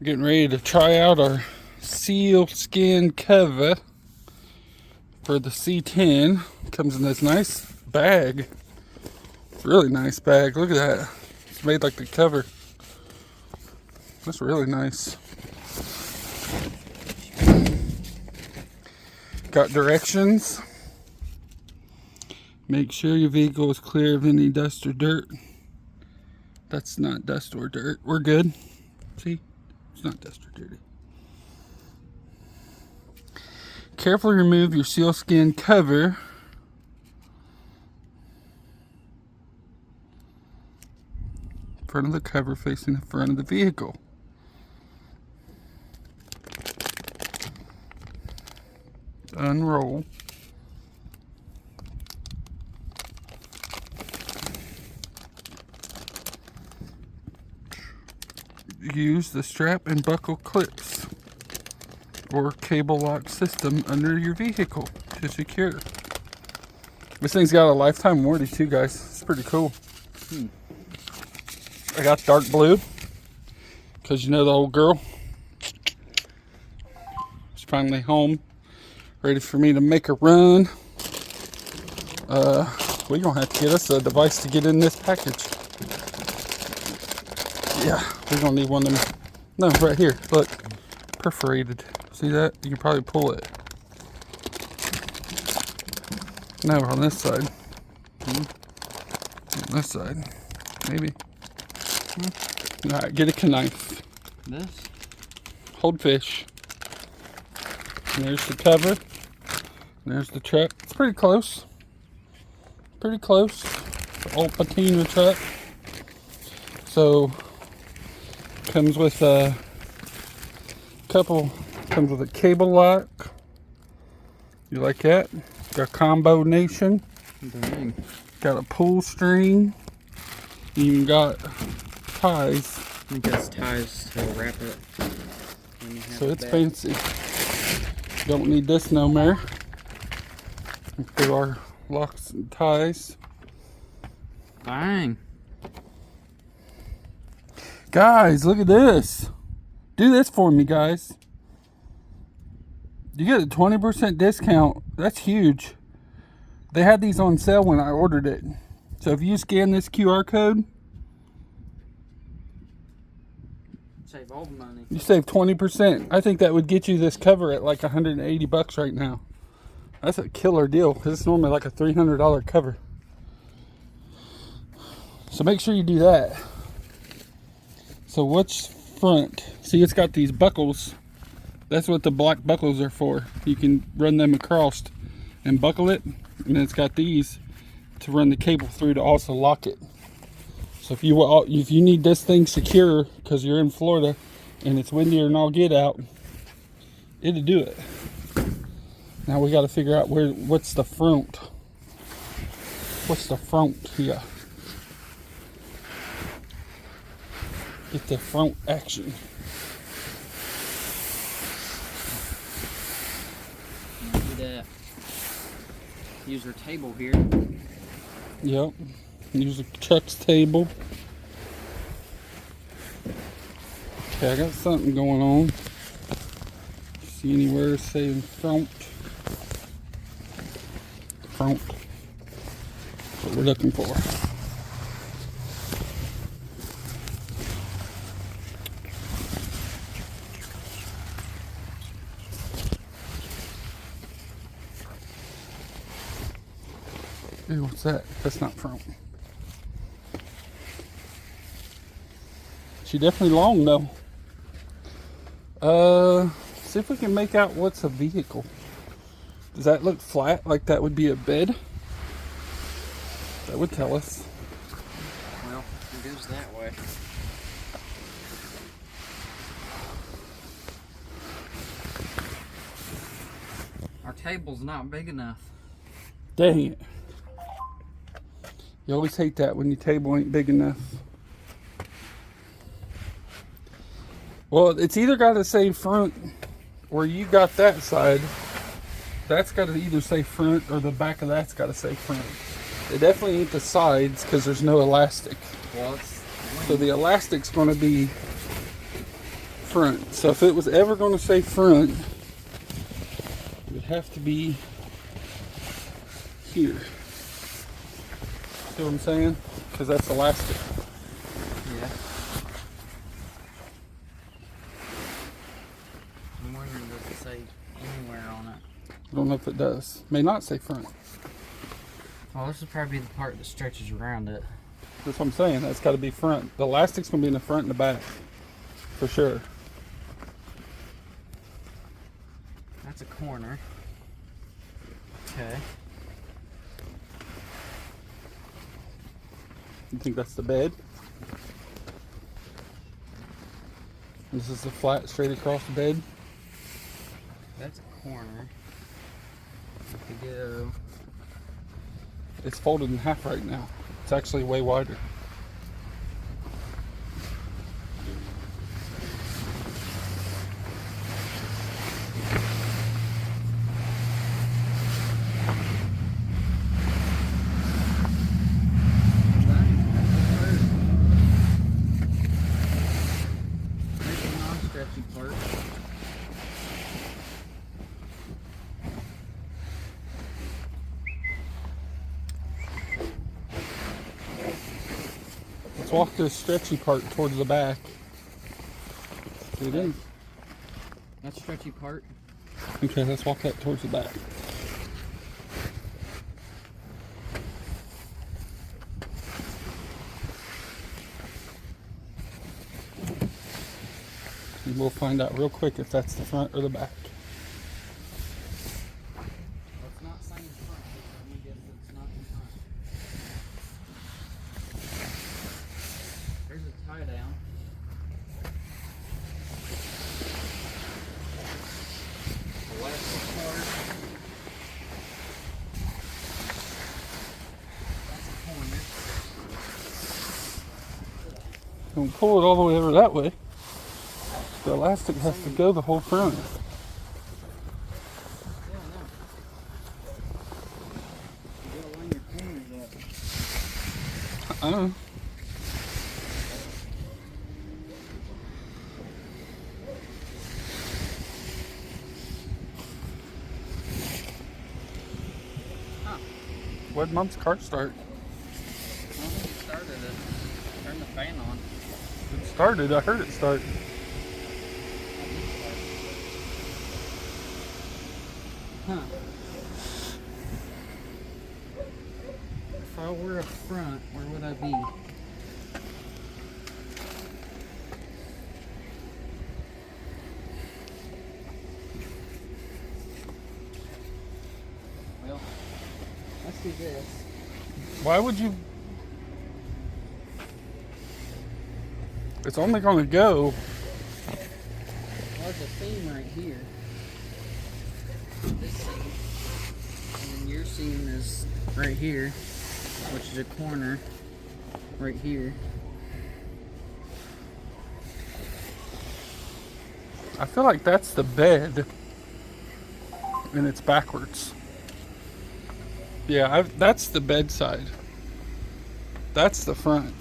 Getting ready to try out our seal skin cover for the C10. Comes in this nice bag. Really nice bag. Look at that. It's made like the cover. That's really nice. Got directions. Make sure your vehicle is clear of any dust or dirt. That's not dust or dirt. We're good. See? It's not dust or dirty. Carefully remove your sealskin cover. Front of the cover facing the front of the vehicle. Unroll. Use the strap and buckle clips or cable lock system under your vehicle to secure. This thing's got a lifetime warranty too, guys. It's pretty cool. I got dark blue because you know the old girl is finally home, ready for me to make a run. We're gonna have to get us a device to get in this package. Yeah, we're gonna need one of them. No, right here, look, perforated. See that? You can probably pull it. No, on this side. On this side, maybe. All right, get a knife. This? Hold fish. And there's the cover. And there's the truck. It's pretty close. Pretty close. The old patina truck. So, comes with a couple. Comes with a cable lock. You like that? Got a combination. Dang. Got a pull string. You even got ties. I think that's ties to wrap it. So it's fancy. Don't need this no more. Put our locks and ties. Bang. Guys, look at this. Do this for me, guys. You get a 20% discount. That's huge. They had these on sale when I ordered it. So if you scan this QR code, Save all the money. you save 20%. I think that would get you this cover at like 180 bucks right now. That's a killer deal because it's normally like a $300 cover. So make sure you do that. So what's front? See, it's got these buckles. That's what the black buckles are for. You can run them across and buckle it. And then it's got these to run the cable through to also lock it. So if you need this thing secure because you're in Florida and it's windier and all get out, it'll do it. Now we got to figure out what's the front. What's the front here? Get the front action. Use our table here. Yep. Use the truck's table. Okay, I got something going on. See anywhere saying front? Front. That's what we're looking for. Hey, what's that? That's not front. She definitely long though. See if we can make out what's a vehicle. Does that look flat? Like that would be a bed? That would tell us. Well, it goes that way. Our table's not big enough. Dang it. You always hate that when your table ain't big enough. Well, it's either got to say front or you got that side. That's got to either say front or the back of that's got to say front. It definitely ain't the sides because there's no elastic. Well, it's So the elastic's going to be front. So if it was ever going to say front, it would have to be here. See what I'm saying? Because that's elastic. Yeah. I'm wondering, does it say anywhere on it? I don't know if it does. May not say front. Well, this is probably the part that stretches around it. That's what I'm saying. That's got to be front. The elastic's going to be in the front and the back. For sure. That's a corner. Okay. You think that's the bed? This is the flat, straight across the bed. That's a corner. To go. It's folded in half right now. It's actually way wider. There's a non-stretchy part. Let's walk this stretchy part towards the back. See it in. That stretchy part. Okay, let's walk that towards the back. And we'll find out real quick if that's the front or the back. Well, it's not saying front, so I'm gonna guess it's not the front. There's a tie down. Elastic part. That's a corner. Don't pull it all the way over that way. The elastic has to go the whole front. Yeah, I know. You gotta line your corners up. I don't know. Huh. Why'd Mom's car start? I don't think it started it. Turn the fan on. It started. I heard it start. Huh. If I were up front, where would I be? Well, let's do this. Why would you? It's only going to go. Well, there's a seam right here. This seam. And then your seam is right here, which is a corner right here. I feel like that's the bed, and it's backwards. Yeah, that's the bed side. That's the front.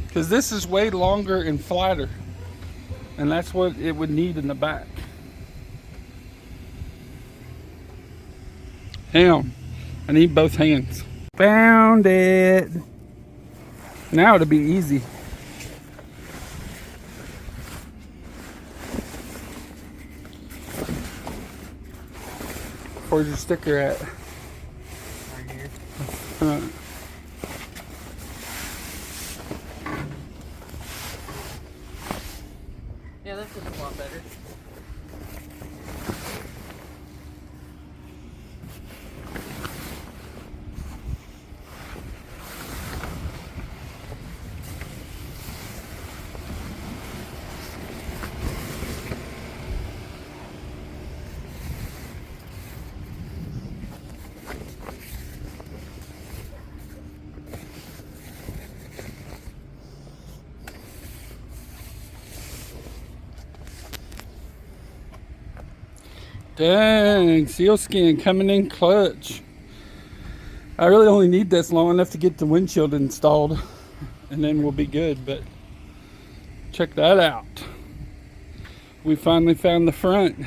Because this is way longer and flatter. And that's what it would need in the back. Damn. I need both hands. Found it. Now it'll be easy. Where's your sticker at? Right here. Yeah, that looks a lot better. Dang, seal skin coming in clutch. I really only need this long enough to get the windshield installed. and then we'll be good. But check that out. We finally found the front,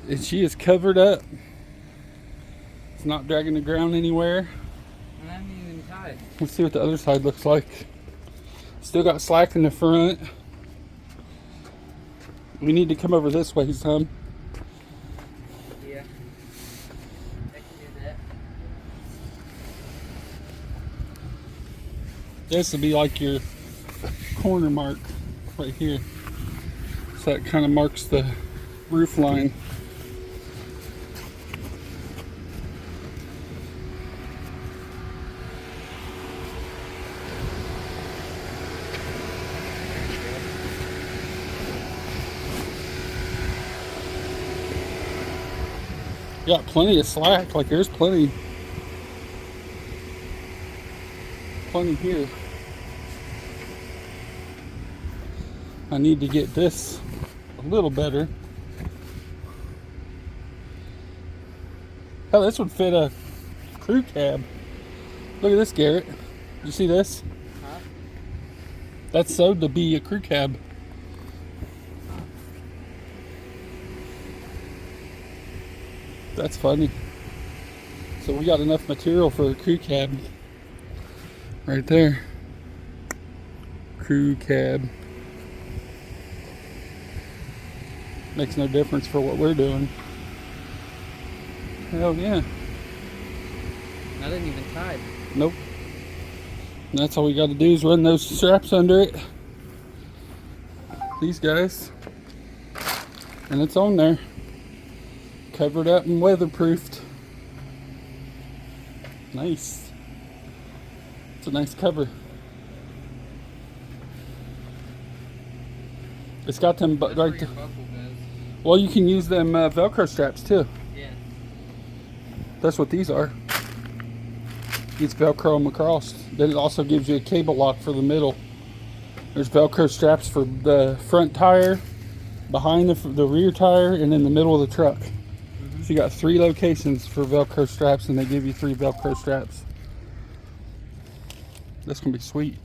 and she is covered up. It's not dragging the ground anywhere. And I haven't even tied. Let's see what the other side looks like. Still got slack in the front. We need to come over this way some. Yeah. I can do that. This will be like your corner mark right here. So that kind of marks the roof line. Got plenty of slack, like there's plenty here. I need to get this a little better. Hell, this would fit a crew cab. Look at this, Garrett. You see this? Huh? That's sewed to be a crew cab. That's funny. So we got enough material for a crew cab right there. Crew cab. Makes no difference for what we're doing. Hell yeah. I didn't even tie. Nope. And that's all we got to do is run those straps under it. These guys. And it's on there. Covered up and weatherproofed. Nice. It's a nice cover. It's got them That's right where there. your buckle goes. Well, you can use them Velcro straps too. Yeah. That's what these are. It's Velcro them across. Then it also gives you a cable lock for the middle. There's Velcro straps for the front tire, behind the rear tire, and in the middle of the truck. So you got 3 locations for Velcro straps, and they give you 3 Velcro straps. That's gonna be sweet.